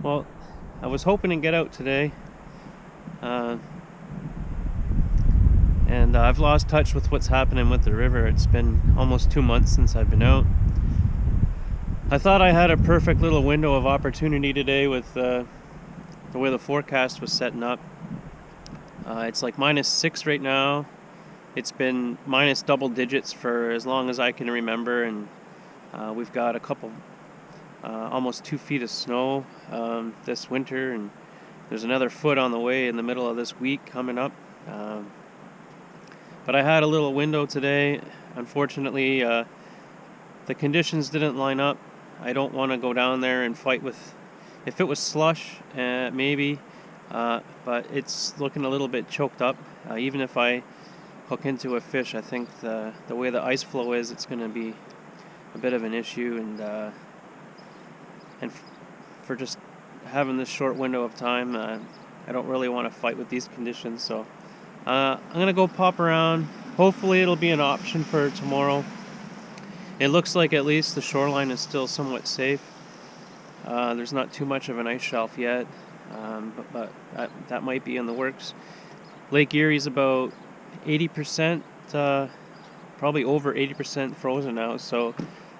Well, I was hoping to get out today, uh, and I've lost touch with what's happening with the river. It's been almost 2 months since I've been out. I thought I had a perfect little window of opportunity today with the way the forecast was setting up. It's like -6 right now. It's been minus double digits for as long as I can remember, and we've got a couple, almost 2 feet of snow this winter, and there's another foot on the way in the middle of this week coming up. But I had a little window today. Unfortunately, the conditions didn't line up. I don't want to go down there and fight with, if it was slush, maybe, but it's looking a little bit choked up. Even if I hook into a fish, I think the way the ice flow is, it's going to be a bit of an issue, and for just having this short window of time, I don't really want to fight with these conditions. So I'm going to go pop around. Hopefully it'll be an option for tomorrow. It looks like at least the shoreline is still somewhat safe. There's not too much of an ice shelf yet, but that might be in the works. Lake Erie's about 80%, probably over 80% frozen now, so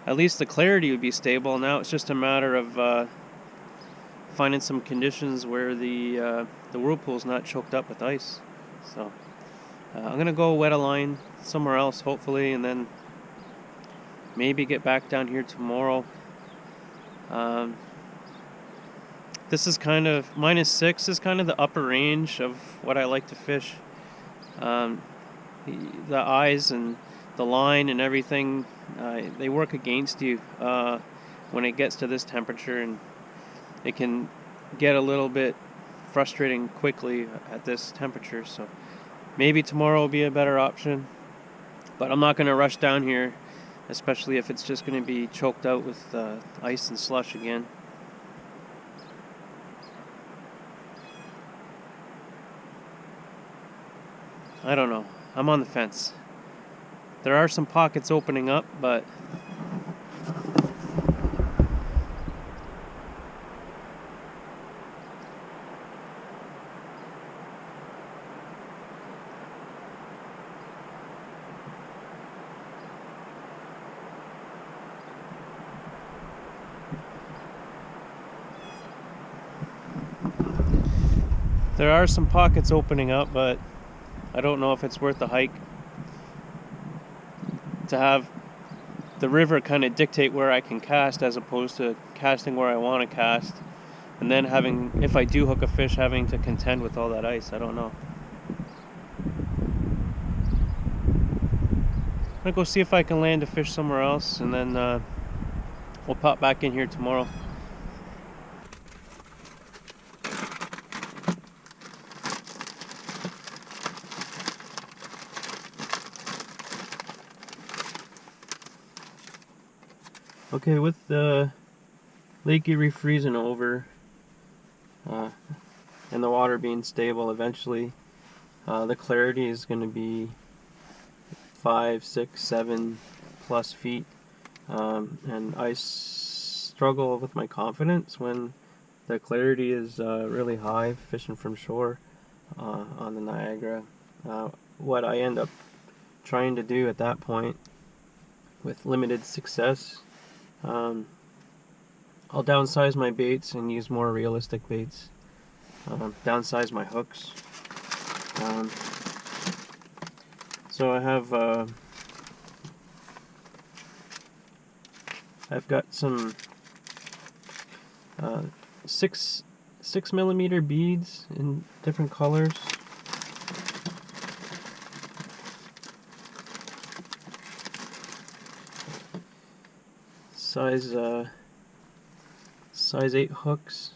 at least the clarity would be stable. Now it's just a matter of finding some conditions where the whirlpool's not choked up with ice. So I'm going to go wet a line somewhere else, hopefully, and then maybe get back down here tomorrow. This is kind of, -6 is kind of the upper range of what I like to fish. The eyes and the line and everything, they work against you when it gets to this temperature, and it can get a little bit frustrating quickly at this temperature. So maybe tomorrow will be a better option, but I'm not going to rush down here, especially if it's just going to be choked out with ice and slush again. I don't know. I'm on the fence. There are some pockets opening up, but I don't know if it's worth the hike to have the river kind of dictate where I can cast, as opposed to casting where I want to cast, and then having, if I do hook a fish, having to contend with all that ice. I don't know. I'm gonna go see if I can land a fish somewhere else, and then we'll pop back in here tomorrow. Okay, with the Lake Erie freezing over and the water being stable, eventually the clarity is going to be 5, 6, 7 plus feet, and I struggle with my confidence when the clarity is really high fishing from shore on the Niagara. What I end up trying to do at that point, with limited success, I'll downsize my baits and use more realistic baits. Downsize my hooks. So I have I've got some 6mm beads in different colors. Size 8 hooks.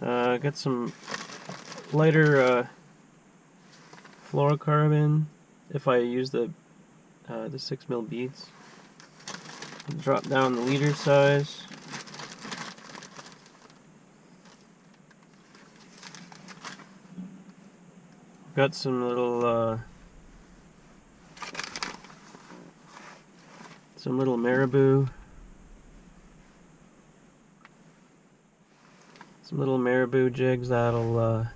Got some lighter fluorocarbon if I use the 6mm beads. Drop down the leader size. Got some little marabou. Some little marabou jigs that'll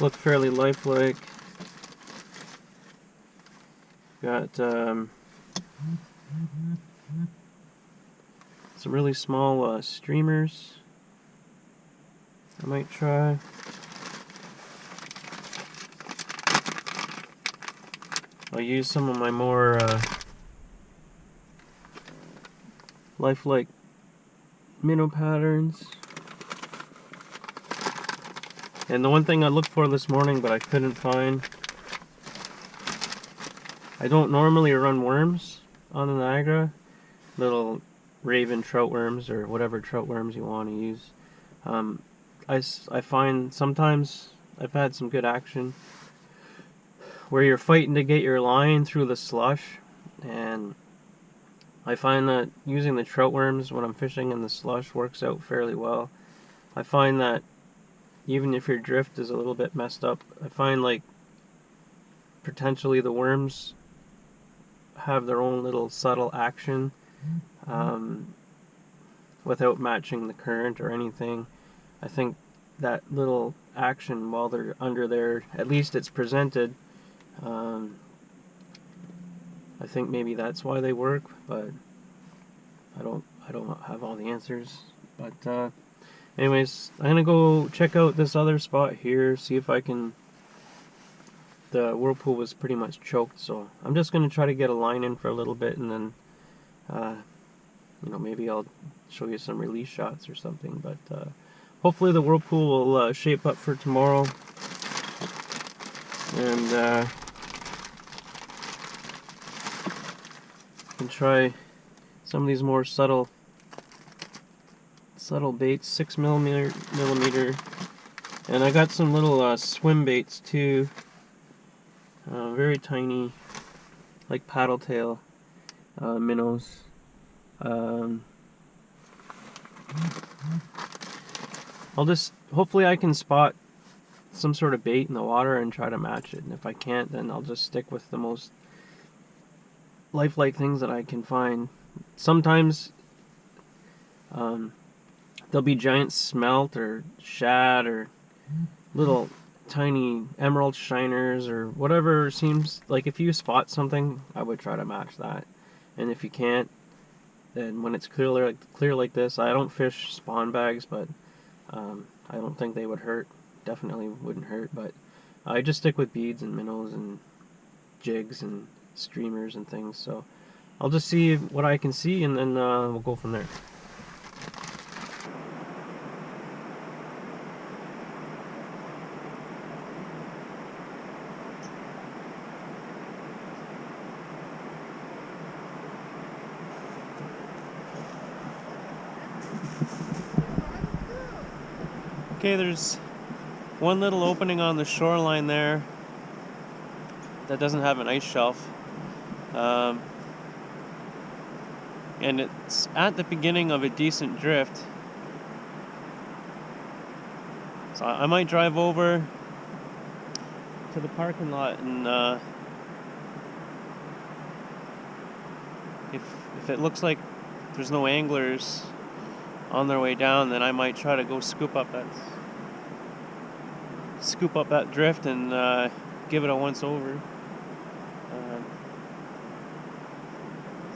look fairly lifelike. Got some really small streamers I might try. I'll use some of my more lifelike minnow patterns. And the one thing I looked for this morning but I couldn't find, I don't normally run worms on the Niagara, little raven trout worms or whatever trout worms you want to use. I find sometimes I've had some good action where you're fighting to get your line through the slush, and I find that using the trout worms when I'm fishing in the slush works out fairly well. I find that even if your drift is a little bit messed up, I find like potentially the worms have their own little subtle action without matching the current or anything. I think that little action while they're under there, at least it's presented, I think maybe that's why they work, but I don't have all the answers. But anyways, I'm gonna go check out this other spot here, see if I can. The whirlpool was pretty much choked, so I'm just gonna try to get a line in for a little bit, and then you know, maybe I'll show you some release shots or something. But hopefully the whirlpool will shape up for tomorrow, and can try some of these more subtle baits, 6 millimeter, and I got some little swim baits too, very tiny, like paddle tail minnows. Hopefully I can spot some sort of bait in the water and try to match it, and if I can't, then I'll just stick with the most lifelike things that I can find. Sometimes there'll be giant smelt or shad or little tiny emerald shiners or whatever seems like. If you spot something, I would try to match that, and if you can't, then when it's clear like this, I don't fish spawn bags, but I don't think they would hurt. Definitely wouldn't hurt, but I just stick with beads and minnows and jigs and streamers and things. So I'll just see what I can see, and then we'll go from there. Okay, there's one little opening on the shoreline there that doesn't have an ice shelf, and it's at the beginning of a decent drift, so I might drive over to the parking lot, and if it looks like there's no anglers on their way down, then I might try to go scoop up that drift and give it a once over.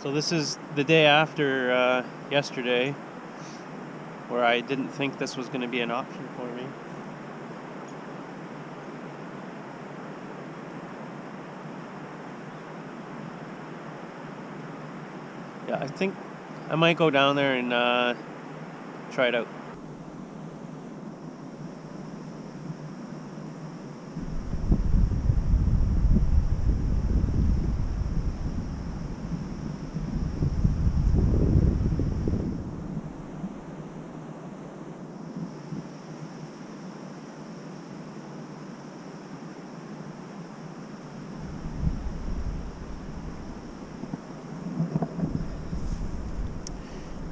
So this is the day after yesterday, where I didn't think this was going to be an option for me. Yeah, I think I might go down there and try it out.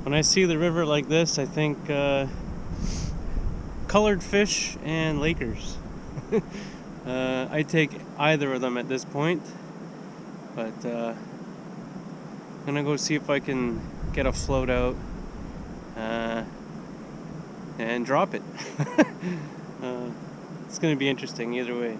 When I see the river like this, I think colored fish and Lakers. I'd take either of them at this point, but I'm gonna go see if I can get a float out and drop it. It's gonna be interesting either way.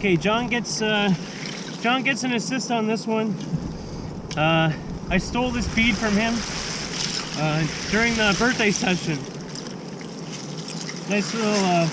Okay, John gets an assist on this one. I stole this bead from him during the birthday session. Nice little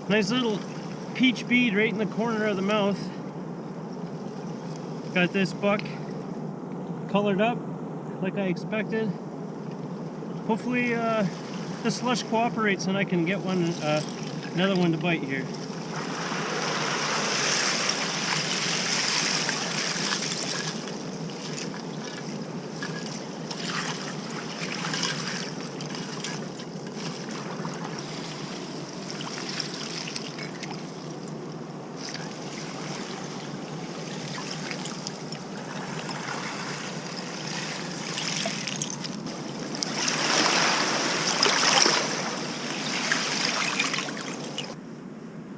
nice little peach bead right in the corner of the mouth. Got this buck colored up like I expected. Hopefully the slush cooperates and I can get another one to bite here.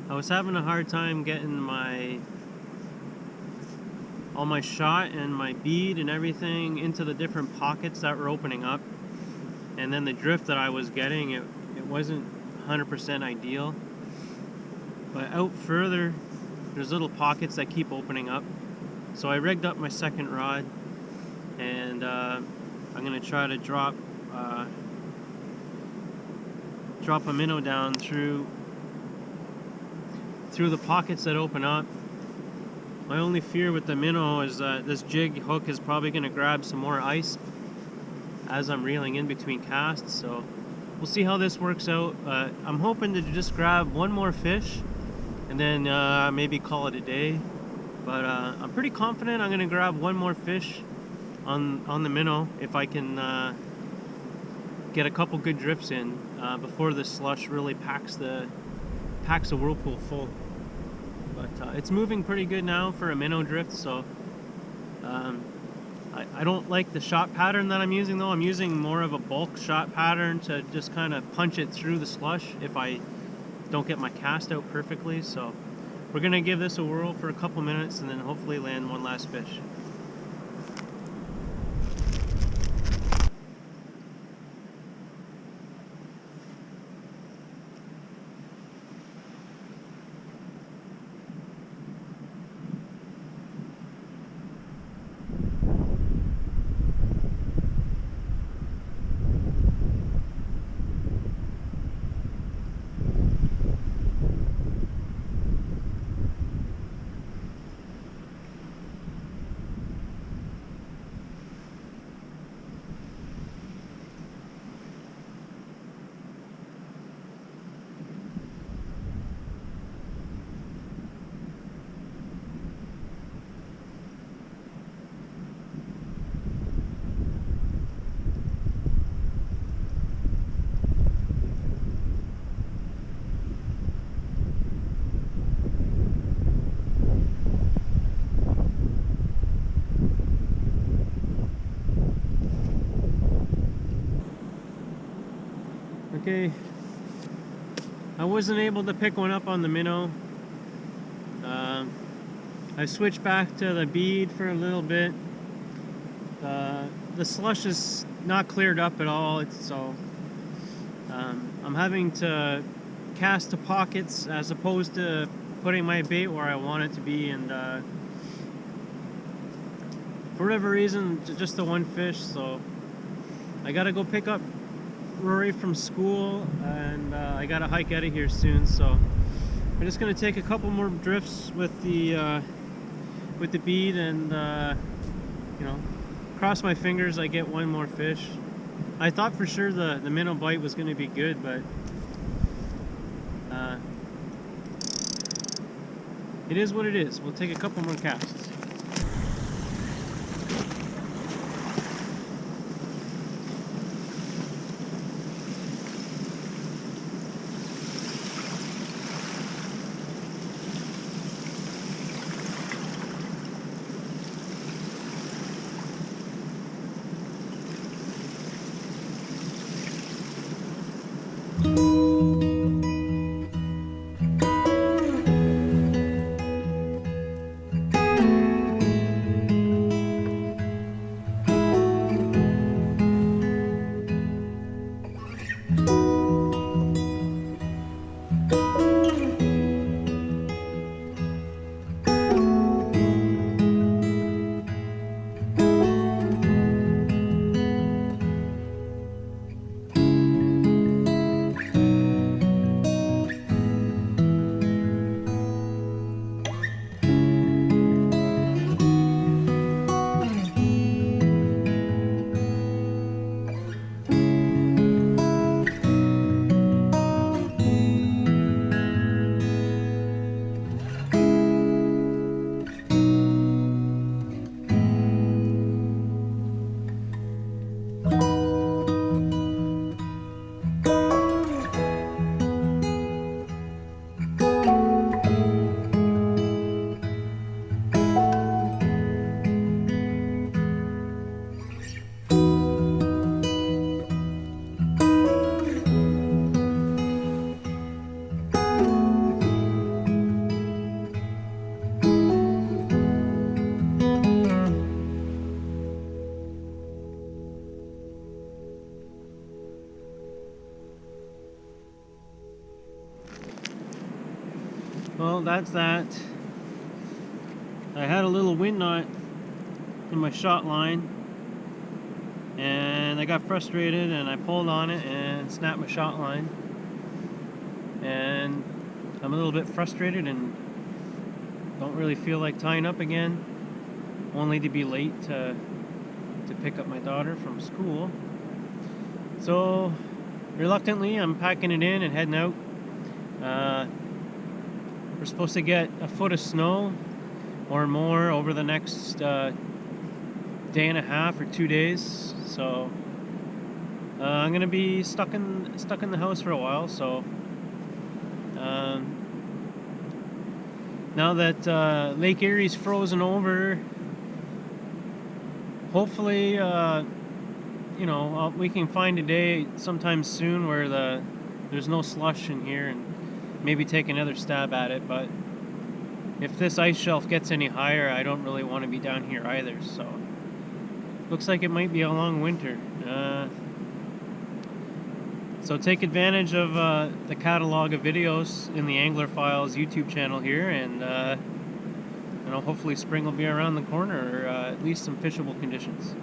I was having a hard time getting all my shot and my bead and everything into the different pockets that were opening up, and then the drift that I was getting, it wasn't 100% ideal. But out further, there's little pockets that keep opening up. So I rigged up my second rod, and I'm gonna try to drop a minnow down through the pockets that open up. My only fear with the minnow is that this jig hook is probably going to grab some more ice as I'm reeling in between casts, so we'll see how this works out. I'm hoping to just grab one more fish and then maybe call it a day, but I'm pretty confident I'm going to grab one more fish on the minnow if I can get a couple good drifts in before the slush really packs the whirlpool full. But it's moving pretty good now for a minnow drift, so I don't like the shot pattern that I'm using though. I'm using more of a bulk shot pattern to just kind of punch it through the slush if I don't get my cast out perfectly. So we're gonna give this a whirl for a couple minutes and then hopefully land one last fish. Okay, I wasn't able to pick one up on the minnow. I switched back to the bead for a little bit. The slush is not cleared up at all, so I'm having to cast to pockets as opposed to putting my bait where I want it to be, and for whatever reason, just the one fish, so I gotta go pick up Rory from school, and I gotta hike out of here soon, so I'm just gonna take a couple more drifts with the bead, and you know, cross my fingers I get one more fish. I thought for sure the minnow bite was gonna be good, but it is what it is. We'll take a couple more casts. that's that. I had a little wind knot in my shot line, and I got frustrated and I pulled on it and snapped my shot line. And I'm a little bit frustrated and don't really feel like tying up again, only to be late to pick up my daughter from school. So reluctantly I'm packing it in and heading out. We're supposed to get a foot of snow or more over the next day and a half or 2 days. So I'm gonna be stuck in the house for a while. So now that Lake Erie's frozen over, hopefully you know, we can find a day sometime soon where there's no slush in here, and maybe take another stab at it. But if this ice shelf gets any higher, I don't really want to be down here either. So looks like it might be a long winter. So take advantage of the catalog of videos in the Angler Files YouTube channel here, and you know, hopefully spring will be around the corner, or at least some fishable conditions.